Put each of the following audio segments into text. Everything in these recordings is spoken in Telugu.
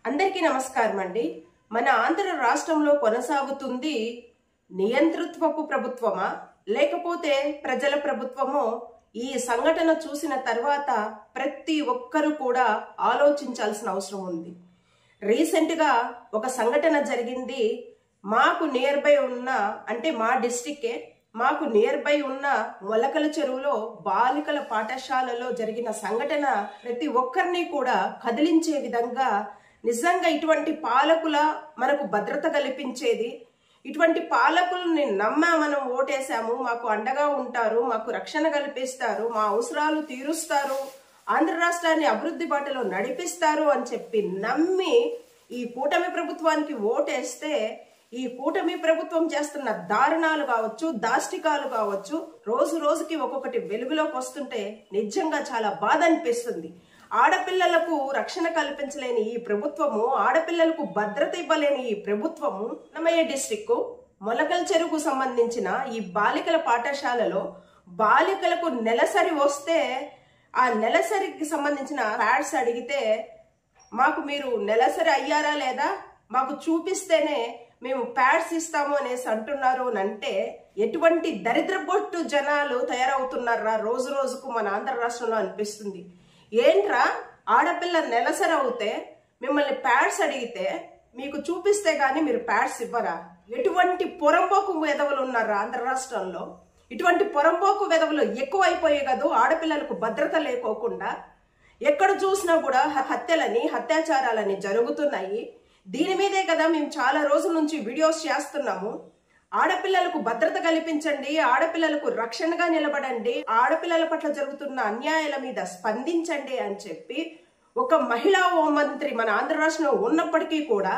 అందరికీ నమస్కారం అండి. మన ఆంధ్ర రాష్ట్రంలో కొనసాగుతుంది నియంతృత్వపు ప్రభుత్వమా లేకపోతే ప్రజల ప్రభుత్వమో? ఈ సంఘటన చూసిన తర్వాత ప్రతి ఒక్కరూ కూడా ఆలోచించాల్సిన అవసరం ఉంది. రీసెంట్ గా ఒక సంఘటన జరిగింది. మాకు నియర్ బై ఉన్న, అంటే మా డిస్ట్రిక్టే, మాకు నియర్ బై ఉన్న మొలకల చెరువులో బాలికల పాఠశాలలో జరిగిన సంఘటన ప్రతి ఒక్కరిని కూడా కదిలించే విధంగా, నిజంగా ఇటువంటి పాలకుల మనకు భద్రత కల్పించేది, ఇటువంటి పాలకుల్ని మనం ఓటేశాము, మాకు అండగా ఉంటారు, మాకు రక్షణ కల్పిస్తారు, మా అవసరాలు తీరుస్తారు, ఆంధ్ర రాష్ట్రాన్ని అభివృద్ధి బాటలో నడిపిస్తారు అని చెప్పి నమ్మి ఈ కూటమి ప్రభుత్వానికి ఓటేస్తే ఈ కూటమి ప్రభుత్వం చేస్తున్న దారుణాలు కావచ్చు, దాష్టికాలు కావచ్చు, రోజు రోజుకి ఒక్కొక్కటి వెలుగులోకి వస్తుంటే నిజంగా చాలా బాధ అనిపిస్తుంది. ఆడపిల్లలకు రక్షణ కల్పించలేని ఈ ప్రభుత్వము, ఆడపిల్లలకు భద్రత ఇవ్వలేని ఈ ప్రభుత్వము, అన్నమయ్య డిస్ట్రిక్ట్ మొలకల చెరువుకు సంబంధించిన ఈ బాలికల పాఠశాలలో బాలికలకు నెలసరి వస్తే ఆ నెలసరికి సంబంధించిన ప్యాడ్స్ అడిగితే, మాకు మీరు నెలసరి అయ్యారా లేదా మాకు చూపిస్తేనే మేము ప్యాడ్స్ ఇస్తాము అనేసి అంటున్నారు అంటే ఎటువంటి దరిద్రబొట్టు జనాలు తయారవుతున్నారా రోజు రోజుకు మన ఆంధ్ర రాష్ట్రంలో అనిపిస్తుంది. ఏంట్రా, ఆడపిల్ల నెలసరి అవుతే మిమ్మల్ని ప్యాడ్స్ అడిగితే మీకు చూపిస్తే గానీ మీరు ప్యాడ్స్ ఇవ్వరా? ఎటువంటి పొరంపోకు వెధవలు ఉన్నారా ఆంధ్ర రాష్ట్రంలో? ఇటువంటి పొరంపోకు వెధవలు ఎక్కువైపోయాయి కదా. ఆడపిల్లలకు భద్రత లేకోకుండా ఎక్కడ చూసినా కూడా హత్యలని, అత్యాచారాలని జరుగుతున్నాయి. దీని మీదే కదా మేము చాలా రోజుల నుంచి వీడియోస్ చేస్తున్నాము. ఆడపిల్లలకు భద్రత కల్పించండి, ఆడపిల్లలకు రక్షణగా నిలబడండి, ఆడపిల్లల పట్ల జరుగుతున్న అన్యాయాల మీద స్పందించండి అని చెప్పి ఒక మహిళా హోంమంత్రి మన ఆంధ్ర రాష్ట్రంలో ఉన్నప్పటికీ కూడా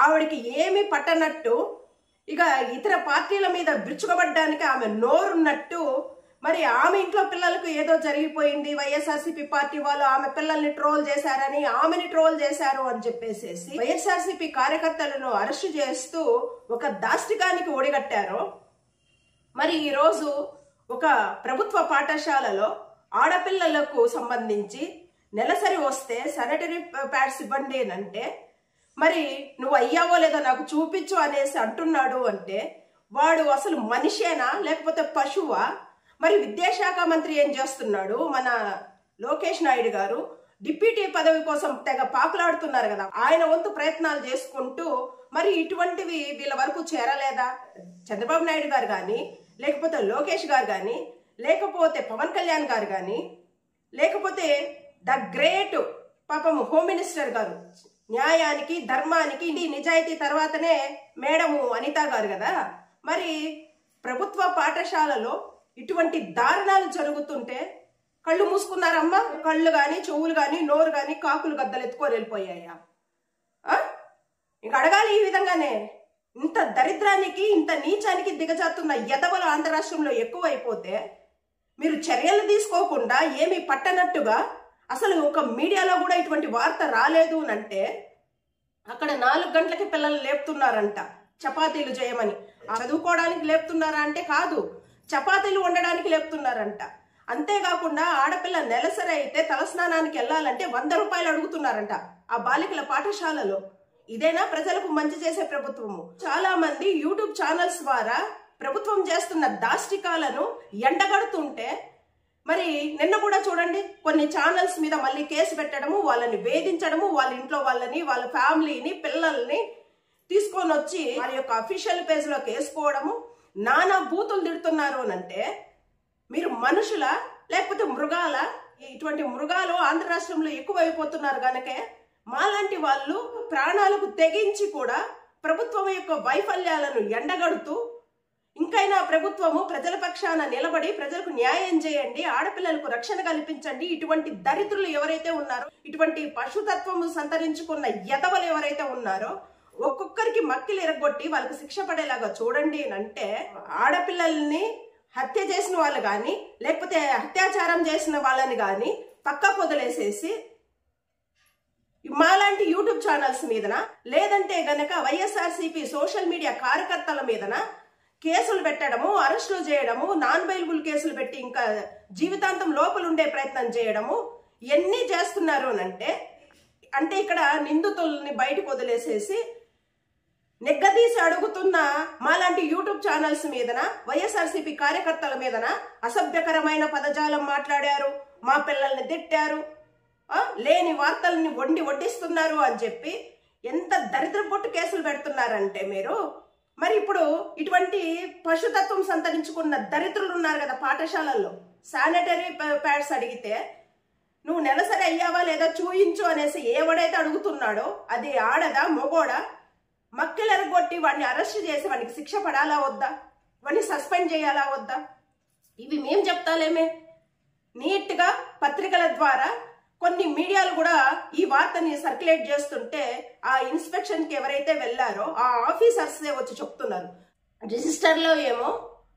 ఆవిడికి ఏమి పట్టనట్టు, ఇక ఇతర పార్టీల మీద విరుచుకబడ్డానికి ఆమె నోరున్నట్టు, మరి ఆమె ఇంట్లో పిల్లలకు ఏదో జరిగిపోయింది, వైఎస్ఆర్సీపీ పార్టీ వాళ్ళు ఆమె పిల్లల్ని ట్రోల్ చేశారని, ఆమెని ట్రోల్ చేశారు అని చెప్పేసి వైఎస్ఆర్సీపీ కార్యకర్తలను అరెస్టు చేస్తూ ఒక దాష్టికానికి ఒడిగట్టారు. మరి ఈరోజు ఒక ప్రభుత్వ పాఠశాలలో ఆడపిల్లలకు సంబంధించి నెలసరి వస్తే శానిటరీ ప్యాడ్స్ ఇవ్వండి అంటే, మరి నువ్వు అయ్యావో లేదో నాకు చూపించు అనేసి అంటున్నాడు అంటే వాడు అసలు మనిషేనా లేకపోతే పశువా? మరి విద్యాశాఖ మంత్రి ఏం చేస్తున్నాడు? మన లోకేష్ నాయుడు గారు డిప్యూటీ పదవి కోసం తెగ పాకులాడుతున్నారు కదా. ఆయన వంతు ప్రయత్నాలు చేసుకుంటూ మరి ఇటువంటివి వీళ్ళ వరకు చేరలేదా? చంద్రబాబు నాయుడు గారు కానీ, లేకపోతే లోకేష్ గారు కానీ, లేకపోతే పవన్ కళ్యాణ్ గారు కానీ, లేకపోతే ద గ్రేట్ పాపం హోమ్ మినిస్టర్ గారు, న్యాయానికి ధర్మానికి నిజాయితీ తర్వాతనే మేడము అనిత గారు కదా. మరి ప్రభుత్వ పాఠశాలలో ఇటువంటి దారుణాలు జరుగుతుంటే కళ్ళు మూసుకున్నారమ్మా? కళ్ళు గాని, చెవులు గాని, నోరు గాని కాకులు గద్దలు ఎత్తుకొని వెళ్ళిపోయాయా? ఇంక అడగాలి ఈ విధంగానే. ఇంత దరిద్రానికి, ఇంత నీచానికి దిగజారుతున్న ఎదవలు ఆంధ్ర రాష్ట్రంలో ఎక్కువైపోతే మీరు చర్యలు తీసుకోకుండా ఏమీ పట్టనట్టుగా, అసలు ఒక మీడియాలో కూడా ఇటువంటి వార్త రాలేదు అంటే అక్కడ 4 గంటలకి పిల్లలు లేపుతున్నారంట చపాతీలు చేయమని. చదువుకోవడానికి లేపుతున్నారా అంటే కాదు, చపాతీలు వండడానికి లేపుతున్నారంట. అంతేకాకుండా ఆడపిల్ల నెలసరి అయితే తలస్నానానికి వెళ్ళాలంటే 100 రూపాయలు అడుగుతున్నారంట ఆ బాలికల పాఠశాలలో. ఇదేనా ప్రజలకు మంచి చేసే ప్రభుత్వము? చాలా మంది యూట్యూబ్ ఛానల్స్ ద్వారా ప్రభుత్వం చేస్తున్న దాష్టికాలను ఎండగడుతుంటే, మరి నిన్న కూడా చూడండి కొన్ని ఛానల్స్ మీద మళ్ళీ కేసు పెట్టడము, వాళ్ళని వేధించడము, వాళ్ళ ఇంట్లో వాళ్ళని, వాళ్ళ ఫ్యామిలీని, పిల్లల్ని తీసుకొని వచ్చి వారి యొక్క అఫీషియల్ పేజ్ లోకి వేసుకోవడము, నానా బూతులు తిడుతున్నారు అనంటే మీరు మనుషుల లేకపోతే మృగాల? ఇటువంటి మృగాలు ఆంధ్ర రాష్ట్రంలో ఎక్కువైపోతున్నారు గనకే మాలాంటి వాళ్ళు ప్రాణాలకు తెగించి కూడా ప్రభుత్వం యొక్క వైఫల్యాలను ఎండగడుతూ, ఇంకైనా ప్రభుత్వము ప్రజల పక్షాన నిలబడి ప్రజలకు న్యాయం చేయండి, ఆడపిల్లలకు రక్షణ కల్పించండి, ఇటువంటి దరిద్రులు ఎవరైతే ఉన్నారో, ఇటువంటి పశుతత్వము సంతరించుకున్న ఎదవలు ఎవరైతే ఉన్నారో ఒక్కొక్కరికి మక్కిలు ఎరగొట్టి వాళ్ళకి శిక్ష పడేలాగా చూడండి అంటే, ఆడపిల్లల్ని హత్య చేసిన వాళ్ళు కానీ, లేకపోతే అత్యాచారం చేసిన వాళ్ళని కానీ పక్కకు వదిలేసేసి మాలాంటి యూట్యూబ్ ఛానల్స్ మీదన, లేదంటే గనక వైఎస్ఆర్సీపీ సోషల్ మీడియా కార్యకర్తల మీదన కేసులు పెట్టడము, అరెస్టులు చేయడము, నాన్ బెయిలబుల్ కేసులు పెట్టి ఇంకా జీవితాంతం లోపల ఉండే ప్రయత్నం చేయడము, ఎన్ని చేస్తున్నారు అంటే అంటే ఇక్కడ నిందితుల్ని బయటకు వదిలేసేసి నెగ్గదీసి అడుగుతున్న మాలాంటి యూట్యూబ్ ఛానల్స్ మీదన, వైఎస్ఆర్సీపీ కార్యకర్తల మీదన అసభ్యకరమైన పదజాలం మాట్లాడారు, మా పిల్లల్ని తిట్టారు, లేని వార్తల్ని వడ్డిస్తున్నారు అని చెప్పి ఎంత దరిద్రపొట్టు కేసులు పెడుతున్నారంటే మీరు. మరి ఇప్పుడు ఇటువంటి పశుతత్వం సంతరించుకున్న దరిద్రులు ఉన్నారు కదా పాఠశాలల్లో, శానిటరీ ప్యాడ్స్ అడిగితే నువ్వు నెలసరి అయ్యావా లేదా చూయించు అనేసి ఎవడైతే అడుగుతున్నాడో అది ఆడదా మొగోడా, మక్కిలెరగొట్టి వాడిని అరెస్ట్ చేసి వాడికి శిక్ష పడాలా వద్దా, వాడిని సస్పెండ్ చేయాలా వద్దా? ఇవి మేం చెప్తాలేమే. నీట్గా పత్రికల ద్వారా కొన్ని మీడియాలు కూడా ఈ వార్తని సర్క్యులేట్ చేస్తుంటే ఆ ఇన్స్పెక్షన్కి ఎవరైతే వెళ్ళారో ఆ ఆఫీసర్సే వచ్చి చెప్తున్నారు. రిజిస్టర్లో ఏమో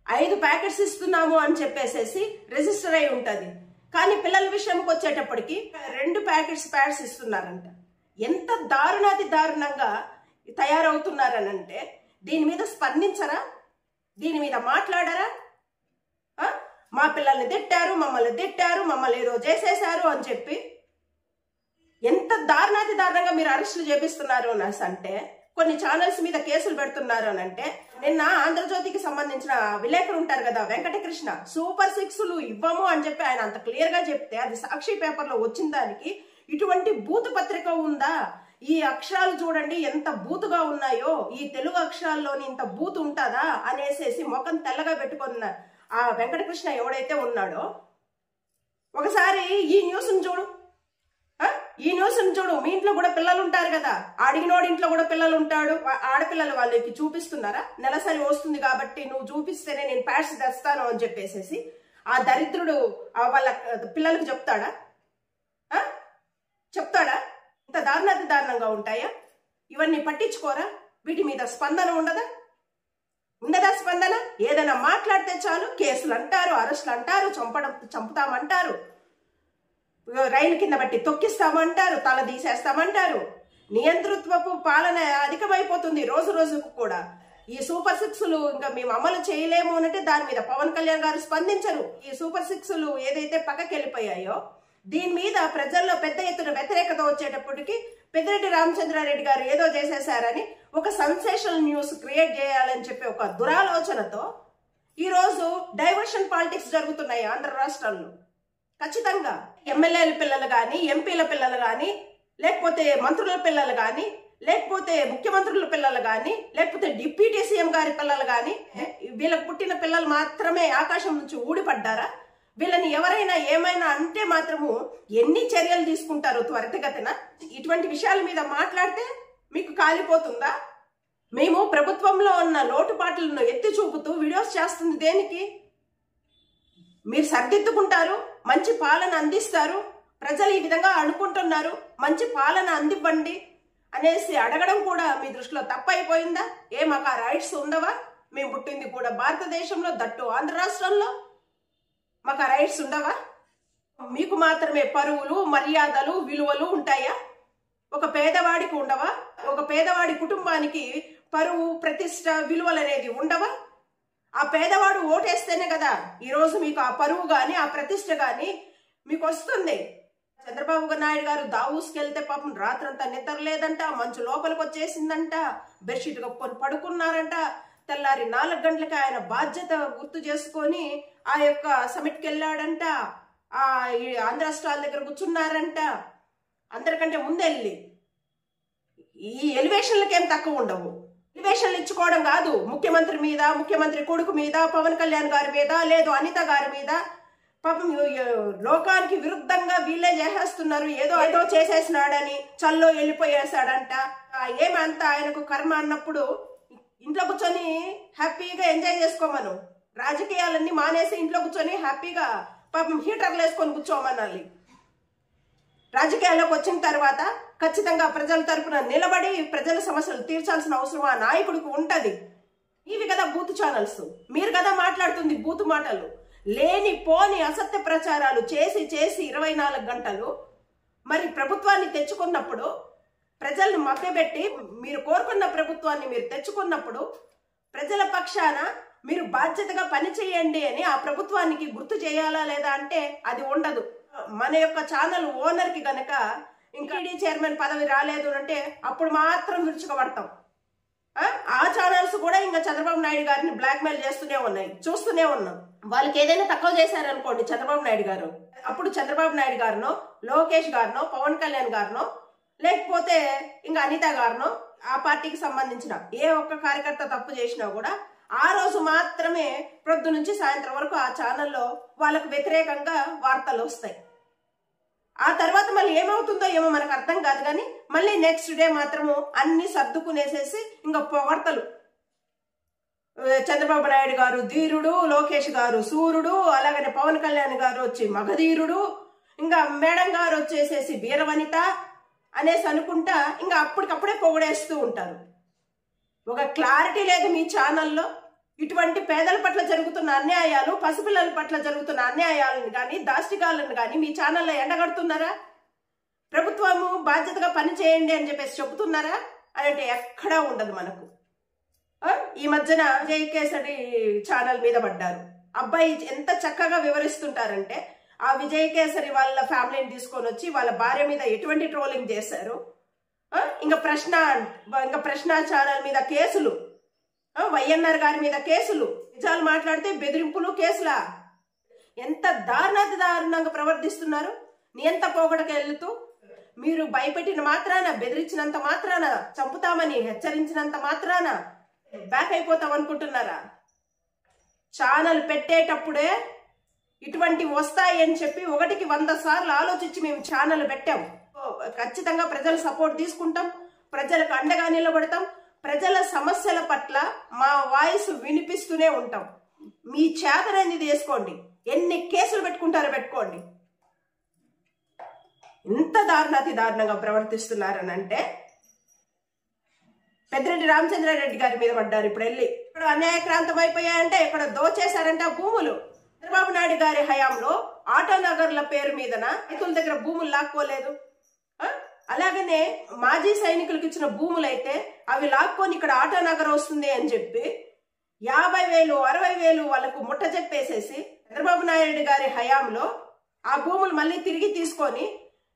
5 ప్యాకెట్స్ ఇస్తున్నాము అని చెప్పేసేసి రిజిస్టర్ అయి ఉంటుంది, కానీ పిల్లల విషయంకి వచ్చేటప్పటికి 2 ప్యాడ్స్ ఇస్తున్నారంట. ఎంత దారుణాతి దారుణంగా తయారవుతున్నారనంటే దీని మీద స్పందించరా, దీని మీద మాట్లాడరా? మా పిల్లల్ని తిట్టారు, మమ్మల్ని ఏదో చేసేశారు అని చెప్పి ఎంత దారుణాతి దారుణంగా మీరు అరెస్టులు చేపిస్తున్నారు అంటే, కొన్ని ఛానల్స్ మీద కేసులు పెడుతున్నారు అని అంటే, నిన్న ఆంధ్రజ్యోతికి సంబంధించిన విలేకరు ఉంటారు కదా వెంకటకృష్ణ, సూపర్ 6లు ఇవ్వము అని చెప్పి ఆయన అంత క్లియర్ గా చెప్తే అది సాక్షి పేపర్లో వచ్చిన దానికి ఇటువంటి బూతు పత్రిక ఉందా? ఈ అక్షరాలు చూడండి ఎంత బూతుగా ఉన్నాయో, ఈ తెలుగు అక్షరాల్లోని ఇంత బూతు ఉంటుందా అనేసేసి ముఖం తెల్లగా పెట్టుకున్న ఆ వెంకటకృష్ణ ఎవడైతే ఉన్నాడో ఒకసారి ఈ న్యూస్ని చూడు. మీ ఇంట్లో కూడా పిల్లలు ఉంటారు కదా, అడిగినోడి ఇంట్లో కూడా పిల్లలు ఉంటాడు, ఆడపిల్లలు వాళ్ళకి చూపిస్తున్నారా? నెలసరి వస్తుంది కాబట్టి నువ్వు చూపిస్తేనే నేను ప్యాడ్స్ తెస్తాను అని చెప్పేసేసి ఆ దరిద్రుడు వాళ్ళ పిల్లలకు చెప్తాడా? ఇంత దారుణంగా ఉంటాయా? ఇవన్నీ పట్టించుకోరా? వీటి మీద స్పందన ఉండదా స్పందన? ఏదైనా మాట్లాడితే చాలు కేసులు అంటారు, అరెస్టులు అంటారు, చంపుతామంటారు, రైలు కింద బట్టి తొక్కిస్తామంటారు, తల తీసేస్తామంటారు. నియంతృత్వపు పాలన అధికమైపోతుంది రోజు రోజుకు కూడా. ఈ సూపర్ 6లు ఇంకా మేము అమలు చేయలేము అంటే దాని మీద పవన్ కళ్యాణ్ గారు స్పందించరు. ఈ సూపర్ 6లు ఏదైతే పక్కకి వెళ్ళిపోయాయో దీని మీద ప్రజల్లో పెద్ద ఎత్తున వ్యతిరేకత వచ్చేటప్పటికి పెద్దిరెడ్డి రామచంద్రారెడ్డి గారు ఏదో చేసేశారని ఒక సెన్సేషనల్ న్యూస్ క్రియేట్ చేయాలని చెప్పి ఒక దురాలోచనతో ఈరోజు డైవర్షన్ పాలిటిక్స్ జరుగుతున్నాయి ఆంధ్ర రాష్ట్రంలో. ఖచ్చితంగా ఎమ్మెల్యేల పిల్లలు కానీ, ఎంపీల పిల్లలు కానీ, లేకపోతే మంత్రుల పిల్లలు కానీ, లేకపోతే ముఖ్యమంత్రుల పిల్లలు కానీ, లేకపోతే డిప్యూటీ సీఎం గారి పిల్లలు కానీ, వీళ్ళకు పుట్టిన పిల్లలు మాత్రమే ఆకాశం నుంచి ఊడిపడ్డారా? వీళ్ళని ఎవరైనా ఏమైనా అంటే మాత్రము ఎన్ని చర్యలు తీసుకుంటారు త్వరితగతిన? ఇటువంటి విషయాల మీద మాట్లాడితే మీకు కాలిపోతుందా? మేము ప్రభుత్వంలో ఉన్న లోటుపాట్లను ఎత్తి చూపుతూ వీడియోస్ చేస్తుంది దేనికి? మీరు సర్దిద్దుకుంటారు, మంచి పాలన అందిస్తారు, ప్రజలు ఈ విధంగా అనుకుంటున్నారు, మంచి పాలన అందివ్వండి అనేసి అడగడం కూడా మీ దృష్టిలో తప్పైపోయిందా? మాకు ఆ రైట్స్ ఉండవా? మేము పుట్టింది కూడా భారతదేశంలో, దట్టు ఆంధ్ర రాష్ట్రంలో, మాకు ఆ రైట్స్ ఉండవా? మీకు మాత్రమే పరువులు, మర్యాదలు, విలువలు ఉంటాయా? ఒక పేదవాడికి ఉండవా? ఒక పేదవాడి కుటుంబానికి పరువు, ప్రతిష్ట, విలువలు అనేది ఉండవా? ఆ పేదవాడు ఓటేస్తేనే కదా ఈరోజు మీకు ఆ పరువు కానీ ఆ ప్రతిష్ట కానీ మీకు వస్తుంది. చంద్రబాబు నాయుడు గారు దావూస్కి వెళ్తే పాపం రాత్రంతా నిద్ర లేదంట, మంచు లోపలికి వచ్చేసిందంట, బెడ్షీట్ కప్పుకొని పడుకున్నారంట. తెల్లారి 4 గంటలకి ఆయన బాధ్యత గుర్తు చేసుకొని ఆ యొక్క సమిట్కి వెళ్ళాడంట, ఆ ఆంధ్ర స్టాల్ దగ్గర కూర్చున్నారంట. అందరికంటే ముందెళ్ళి ఈ ఎలివేషన్లకి ఏం తక్కువ ఉండవు. ఎలివేషన్లు ఇచ్చుకోవడం కాదు, ముఖ్యమంత్రి మీద, ముఖ్యమంత్రి కొడుకు మీద, పవన్ కళ్యాణ్ గారి మీద, లేదు అనిత గారి మీద పాపం లోకానికి విరుద్ధంగా వీళ్ళే చేసేస్తున్నారు. ఏదో చేసేసినాడని చల్లో వెళ్ళిపోయేసాడంట. ఏమంతా ఆయనకు కర్మ అన్నప్పుడు ఇంట్లో కూర్చొని హ్యాపీగా ఎంజాయ్ చేసుకోమను. రాజకీయాలన్నీ మానేసి ఇంట్లో కూర్చొని హ్యాపీగా పాపం హీటర్లు వేసుకొని కూర్చోమనాలి. రాజకీయాల్లోకి వచ్చిన తర్వాత ఖచ్చితంగా ప్రజల తరపున నిలబడి ప్రజల సమస్యలు తీర్చాల్సిన అవసరం ఆ నాయకుడికి ఉంటది. ఇవి కదా బూత్ ఛానల్స్, మీరు కదా మాట్లాడుతుంది బూత్ మాటలు, లేని పోని అసత్య ప్రచారాలు చేసి 24 గంటలు. మరి ప్రభుత్వాన్ని తెచ్చుకున్నప్పుడు, ప్రజల్ని మభ్యపెట్టి మీరు కోరుకున్న ప్రభుత్వాన్ని మీరు తెచ్చుకున్నప్పుడు ప్రజల పక్షాన మీరు బాధ్యతగా పనిచేయండి అని ఆ ప్రభుత్వానికి గుర్తు చేయాలా లేదా అంటే అది ఉండదు. మన యొక్క ఛానల్ ఓనర్కి గనక ఇంకా చైర్మన్ పదవి రాలేదు అంటే అప్పుడు మాత్రం విరుచుకబడతాం. ఆ ఛానల్స్ కూడా ఇంకా చంద్రబాబు నాయుడు గారిని బ్లాక్మెయిల్ చేస్తూనే ఉన్నాయి, చూస్తూనే ఉన్నాం. వాళ్ళకి ఏదైనా తక్కువ చేశారనుకోండి చంద్రబాబు నాయుడు గారు, అప్పుడు చంద్రబాబు నాయుడు గారినో, లోకేష్ గారినో, పవన్ కళ్యాణ్ గారినో, లేకపోతే ఇంకా అనిత గారినో, ఆ పార్టీకి సంబంధించిన ఏ ఒక్క కార్యకర్త తప్పు చేసినా కూడా ఆ రోజు మాత్రమే ప్రొద్దు నుంచి సాయంత్రం వరకు ఆ ఛానల్లో వాళ్ళకు వ్యతిరేకంగా వార్తలు వస్తాయి. ఆ తర్వాత మళ్ళీ ఏమవుతుందో ఏమో మనకు అర్థం కాదు, కానీ మళ్ళీ నెక్స్ట్ డే మాత్రము అన్ని సర్దుకునేసేసి ఇంకా పొగడ్తలు. చంద్రబాబు నాయుడు గారు ధీరుడు, లోకేష్ గారు సూర్యుడు, అలాగనే పవన్ కళ్యాణ్ గారు వచ్చి మగధీరుడు, ఇంకా మేడం గారు వచ్చేసేసి వీరవనిత అనేసి అనుకుంటా ఇంకా అప్పటికప్పుడే పొగడేస్తూ ఉంటారు. ఒక క్లారిటీ లేదు మీ ఛానల్లో. ఇటువంటి పేదల పట్ల జరుగుతున్న అన్యాయాలు, పసిపిల్లల పట్ల జరుగుతున్న అన్యాయాలను కానీ, దాష్టికాలను కానీ మీ ఛానల్లో ఎండగడుతున్నారా? ప్రభుత్వము బాధ్యతగా పని చేయండి అని చెప్పేసి చెబుతున్నారా అని అంటే ఎక్కడా ఉండదు మనకు. ఈ మధ్యన విజయకేసరి ఛానల్ మీద పడ్డారు. అబ్బాయి ఎంత చక్కగా వివరిస్తుంటారంటే, ఆ విజయకేసరి వాళ్ళ ఫ్యామిలీని తీసుకొని వచ్చి వాళ్ళ భార్య మీద ఎటువంటి ట్రోలింగ్ చేశారు. ఇంకా ప్రశ్న ఛానల్ మీద కేసులు, వైఎన్ఆర్ గారి మీద కేసులు, నిజాలు మాట్లాడితే బెదిరింపులు, కేసులా. ఎంత దారుణంగా ప్రవర్తిస్తున్నారు. నియంత పోగొడకు వెళ్తూ మీరు భయపెట్టిన మాత్రాన, బెదిరించినంత మాత్రాన, చంపుతామని హెచ్చరించినంత మాత్రాన బ్యాక్ అయిపోతాం అనుకుంటున్నారా? ఛానల్ పెట్టేటప్పుడే ఇటువంటి వస్తాయి అని చెప్పి 1కి 100 సార్లు ఆలోచించి మేము ఛానల్ పెట్టాం. ఖచ్చితంగా ప్రజల సపోర్ట్ తీసుకుంటాం, ప్రజలకు అండగా నిలబడతాం, ప్రజల సమస్యల పట్ల మా వాయిస్ వినిపిస్తూనే ఉంటాం. మీ చేతనని చేసుకోండి, ఎన్ని కేసులు పెట్టుకుంటారో పెట్టుకోండి. ఇంత దారుణంగా ప్రవర్తిస్తున్నారని అంటే పెద్దిరెడ్డి రామచంద్రారెడ్డి గారి మీద పడ్డారు. ఇప్పుడు వెళ్ళి ఇక్కడ అన్యాయక్రాంతం అయిపోయాయంటే ఇక్కడ దోచేశారంటే భూములు. చంద్రబాబు నాయుడు గారి హయాంలో ఆటో నగర్ల పేరు మీదన రైతుల దగ్గర భూములు లాక్కోలేదు. అలాగనే మాజీ సైనికులకు ఇచ్చిన భూములైతే అవి లాక్కొని ఇక్కడ ఆటో నగర్ వస్తుంది అని చెప్పి 50,000, 60,000 వాళ్ళకు ముట్ట చెప్పేసేసి చంద్రబాబు నాయుడు గారి హయాంలో ఆ భూములు మళ్ళీ తిరిగి తీసుకొని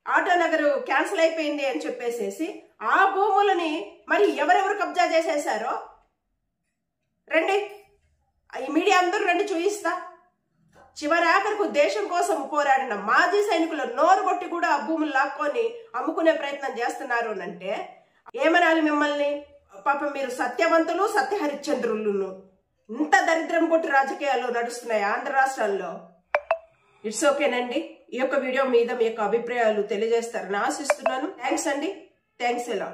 ఆటో నగర్ క్యాన్సిల్ అయిపోయింది అని చెప్పేసేసి ఆ భూములని మరి ఎవరెవరు కబ్జా చేసేసారో రండి, ఈ మీడియా అందరూ రండి చూయిస్తా. చివరాఖరకు దేశం కోసం పోరాడిన మాజీ సైనికులు నోరు కొట్టి కూడా ఆ భూములు లాక్కొని అమ్ముకునే ప్రయత్నం చేస్తున్నారు అంటే ఏమనాలి మిమ్మల్ని? పాపం మీరు సత్యవంతులు, సత్యహరిశ్చంద్రులను. ఇంత దరిద్రం కొట్టి రాజకీయాలు నడుస్తున్నాయి ఆంధ్ర రాష్ట్రాల్లో. ఇట్స్ ఓకేనండి. ఈ యొక్క వీడియో మీద మీ యొక్క అభిప్రాయాలు తెలియజేస్తారని ఆశిస్తున్నాను. థ్యాంక్స్ అండి. థ్యాంక్స్ ఎలా.